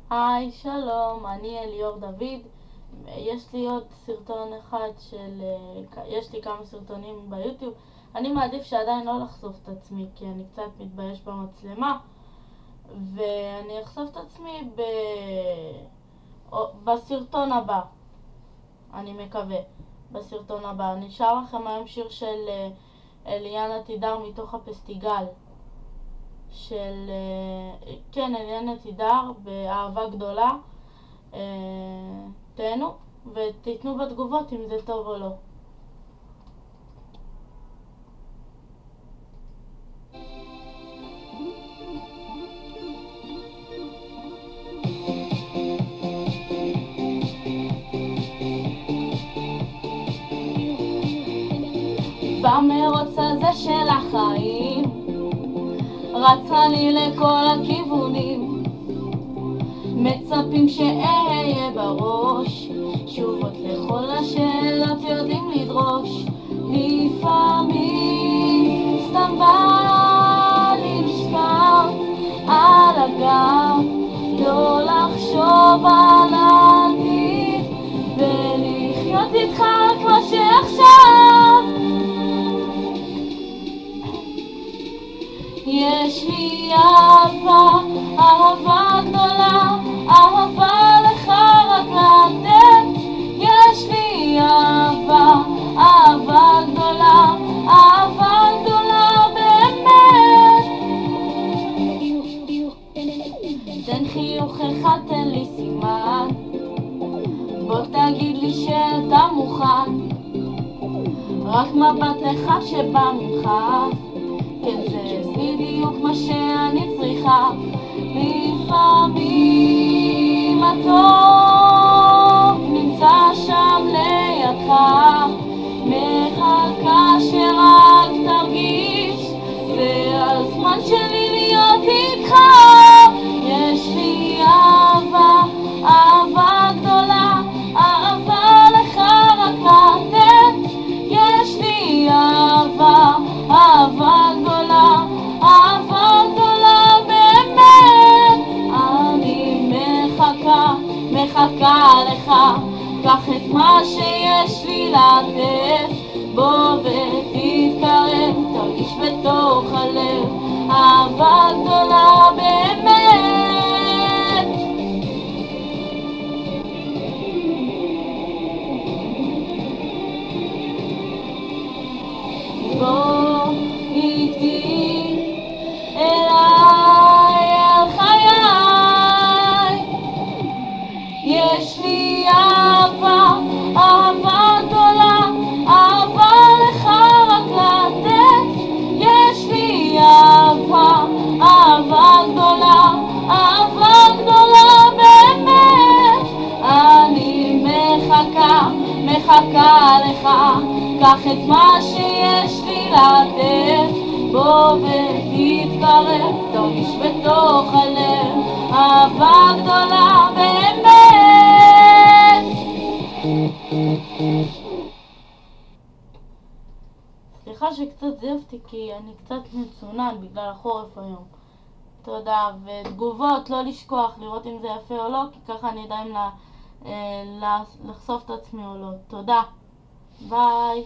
היי, שלום, אני אליאור דוד. יש לי עוד סרטון אחד יש לי כמה סרטונים ביוטיוב. אני מעדיף שעדיין לא לחשוף את עצמי כי אני קצת מתבייש במצלמה, ואני אחשוף את עצמי בסרטון הבא, אני מקווה. בסרטון הבא אני אשאר לכם היום שיר של אליאנה תידר מתוך הפסטיגל של אליאנה תידר, באהבה גדולה. תהנו ותיתנו בתגובות אם זה טוב או לא. במרוץ הזה של החיים רצה לי לכל הכיוונים, מצפים שאהיה בראש, תשובות לכל השאלות יודעים לדרוש. לפעמים סתם בא לי לשכב על הגב, לא לחשוב על העתיד ולחיות איתך כמו שעכשיו. יש לי אהבה, אהבה גדולה, אהבה לך רק לתת. יש לי אהבה, אהבה גדולה, אהבה גדולה באמת. תן חיוך אחד, תן לי סימן, בוא תגיד לי שאתה מוכן, רק מבט אחד שבא ממך, כן זה בדיוק מה שאני צריכה. לפעמים הטוב נמצא שם לידך, מחכה שרק תרגיש, זה הזמן שלי להיות איתך. יש לי אהבה, אהבה גדולה, אהבה לך רק לתת. יש לי אהבה, אהבה גדולה, אהבה גדולה באמת. אני מחכה לך, קח את מה שיש לי לתת, בוא ותתקרב, תרגיש בתוך הלב, אהבה גדולה באמת. בוא איתי אליי אל חיי, יש לי אהבה, אהבה גדולה, אהבה לך רק לתת. יש לי אהבה, אהבה גדולה, אהבה גדולה באמת. אני מחכה לך, קח את מה שיש לי לתת, בוא ותתקרב, תרגיש בתוך הלב, אהבה גדולה באמת. סליחה שקצת זיפתי כי אני קצת מצונן בגלל החורף היום. תודה, ותגובות לא לשכוח לראות אם זה יפה או לא, כי ככה אני יודע אם לחשוף את עצמי או לא. תודה, ביי.